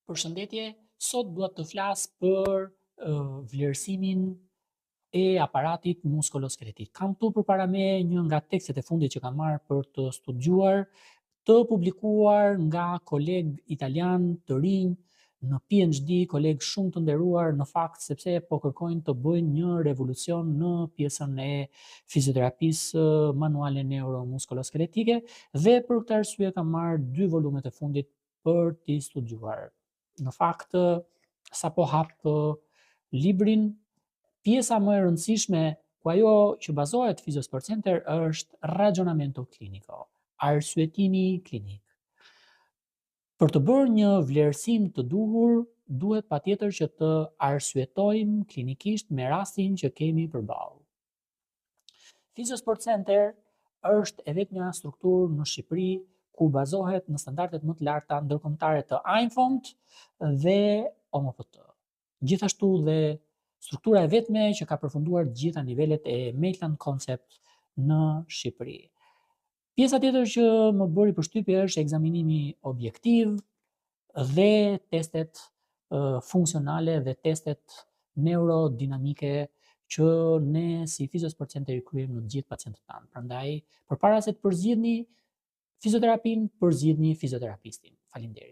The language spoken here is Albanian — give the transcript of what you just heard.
Përshëndetje, sot dua të flas për vlerësimin e aparatit muskoloskeletik. Kam këtu përpara meje një nga tekstet e fundit që kam marrë për të studiuar, të publikuar nga kolegë italian të rinj në PhD, kolegë shumë të nderuar në fakt, sepse po kërkojnë të bëjnë një revolucion në pjesën e fizioterapisë manuale neuromuskoloskeletike dhe për këtë arsye kam marrë 2 volumet e fundit për t'i studiuar. Në fakt, sapo hap librin, pjesa më e rëndësishme ku ajo që bazohet Physiosport Center është ragionamento clinico, arsyetimi klinik. Për të bërë një vlerësim të duhur, duhet patjetër që të arsyetojmë klinikisht me rastin që kemi përballë. Physiosport Center është e vetmja strukturë në Shqipëri ku bazohet në standardet më të larta ndërkombëtare të AIMFOMT dhe OMPT. Gjithashtu dhe struktura e vetme që ka përfunduar gjitha nivelet e Maitland Concept në Shqipëri. Pjesa tjetër që më bëri përshtypje është ekzaminimi objektiv dhe testet funksionale dhe testet neurodinamike që ne si Physiosport Center i kryejmë në të gjithë pacientët tanë. Prandaj, përpara se të përzgjidhni fizioterapinë, përzgjidhni fizioterapistin. Faleminderit.